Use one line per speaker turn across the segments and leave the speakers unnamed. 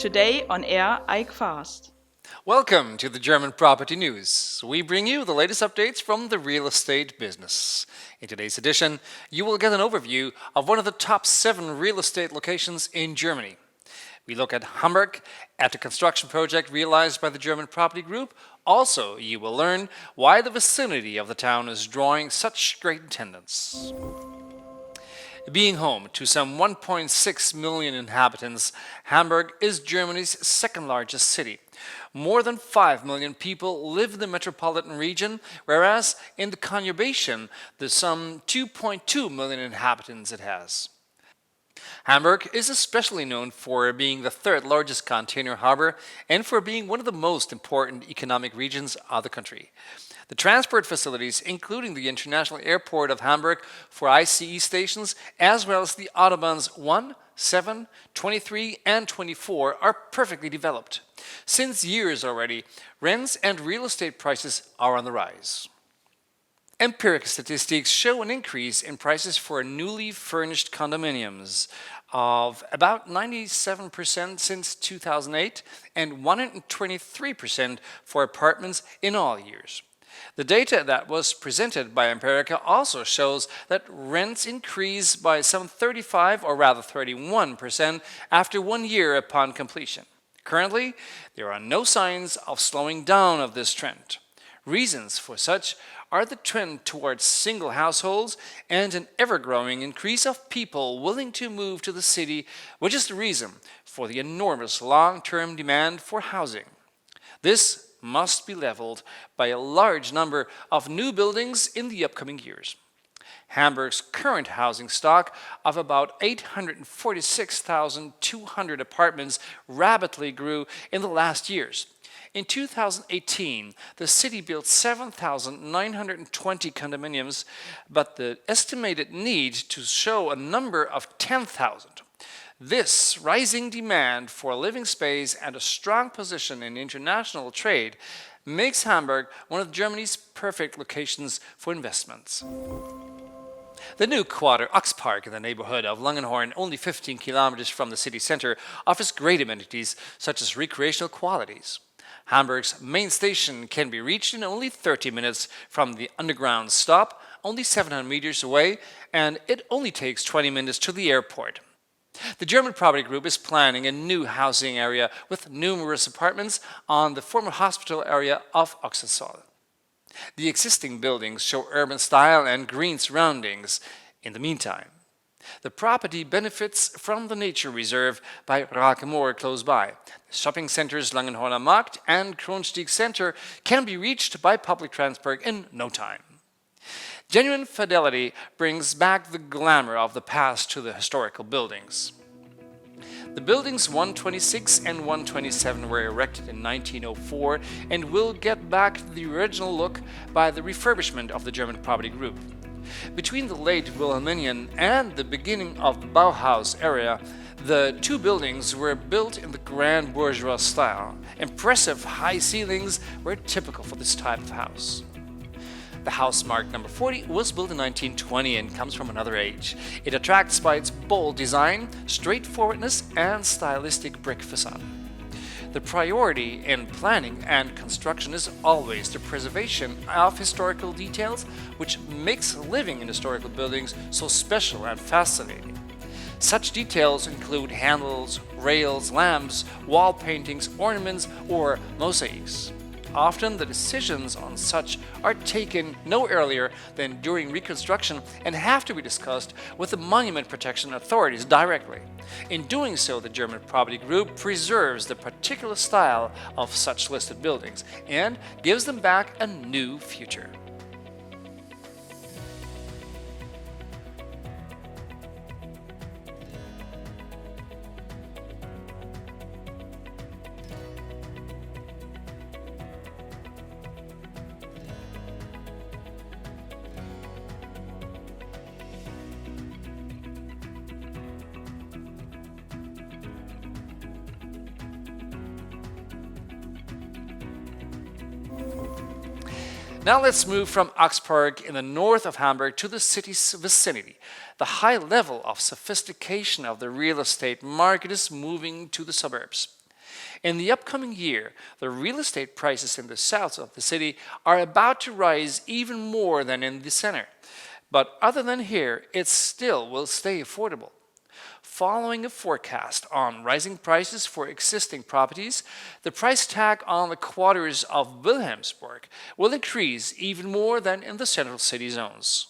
Today on air, Ike Fast.
Welcome to the German Property News. We bring you the latest updates from the real estate business. In today's edition, you will get an overview of one of the top 7 real estate locations in Germany. We look at Hamburg, at the construction project realized by the German Property Group. Also, you will learn why the vicinity of the town is drawing such great attendance. Being home to some 1.6 million inhabitants, Hamburg is Germany's second largest city. More than 5 million people live in the metropolitan region, whereas in the conurbation, there's some 2.2 million inhabitants it has. Hamburg is especially known for being the third largest container harbor and for being one of the most important economic regions of the country. The transport facilities, including the International Airport of Hamburg for ICE stations, as well as the Autobahns 1, 7, 23 and 24 are perfectly developed. Since years already, rents and real estate prices are on the rise. Empirical statistics show an increase in prices for newly furnished condominiums of about 97% since 2008 and 123% for apartments in all years. The data that was presented by Empirica also shows that rents increase by some 35 or rather 31% after 1 year upon completion. Currently, there are no signs of slowing down of this trend. Reasons for such are the trend towards single households and an ever-growing increase of people willing to move to the city, which is the reason for the enormous long-term demand for housing. This must be leveled by a large number of new buildings in the upcoming years. Hamburg's current housing stock of about 846,200 apartments rapidly grew in the last years. In 2018, the city built 7,920 condominiums, but the estimated need to show a number of 10,000. This rising demand for living space and a strong position in international trade makes Hamburg one of Germany's perfect locations for investments. The new quarter Ox Park in the neighborhood of Langenhorn, only 15 kilometers from the city center, offers great amenities such as recreational qualities. Hamburg's main station can be reached in only 30 minutes from the underground stop, only 700 meters away, and it only takes 20 minutes to the airport. The German Property Group is planning a new housing area with numerous apartments on the former hospital area of Oxenstall. The existing buildings show urban style and green surroundings. In the meantime, the property benefits from the nature reserve by Rakemoor close by. The shopping centers Langenhorner Markt and Kronstieg Center can be reached by public transport in no time. Genuine fidelity brings back the glamour of the past to the historical buildings. The buildings 126 and 127 were erected in 1904 and will get back the original look by the refurbishment of the German Property Group. Between the late Wilhelminian and the beginning of the Bauhaus era, the two buildings were built in the grand bourgeois style. Impressive high ceilings were typical for this type of house. The house marked number 40 was built in 1920 and comes from another age. It attracts by its bold design, straightforwardness, and stylistic brick facade. The priority in planning and construction is always the preservation of historical details, which makes living in historical buildings so special and fascinating. Such details include handles, rails, lamps, wall paintings, ornaments, or mosaics. Often the decisions on such are taken no earlier than during reconstruction and have to be discussed with the monument protection authorities directly. In doing so, the German Property Group preserves the particular style of such listed buildings and gives them back a new future. Now let's move from Ox Park in the north of Hamburg to the city's vicinity. The high level of sophistication of the real estate market is moving to the suburbs. In the upcoming year, the real estate prices in the south of the city are about to rise even more than in the center. But other than here, it still will stay affordable. Following a forecast on rising prices for existing properties, the price tag on the quarters of Wilhelmsburg will increase even more than in the central city zones.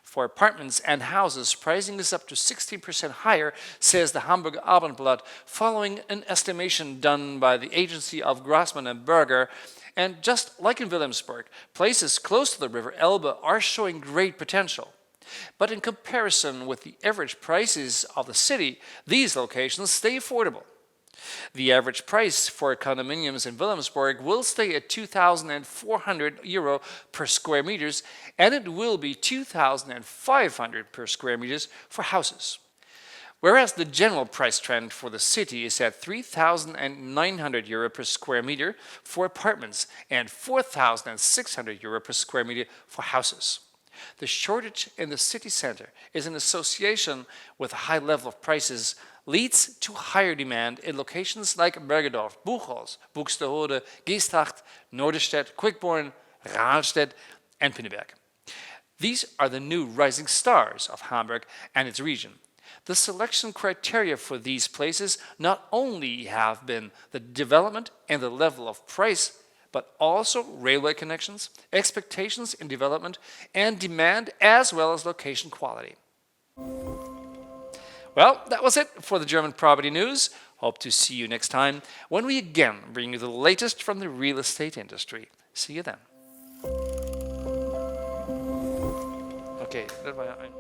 For apartments and houses, pricing is up to 16% higher, says the Hamburg Abendblatt, following an estimation done by the agency of Grossman and Berger. And just like in Wilhelmsburg, places close to the river Elbe are showing great potential. But in comparison with the average prices of the city, these locations stay affordable. The average price for condominiums in Wilhelmsburg will stay at €2,400 per square meters, and it will be €2,500 per square meters for houses. Whereas the general price trend for the city is at €3,900 per square meter for apartments and €4,600 per square meter for houses. The shortage in the city center is in association with a high level of prices leads to higher demand in locations like Bergedorf, Buchholz, Buxtehude, Geesthacht, Norderstedt, Quickborn, Rahlstedt, and Pinneberg. These are the new rising stars of Hamburg and its region. The selection criteria for these places not only have been the development and the level of price, but also railway connections, expectations in development, and demand, as well as location quality. Well, that was it for the German property news. Hope to see you next time when we again bring you the latest from the real estate industry. See you then. Okay, das war ja ein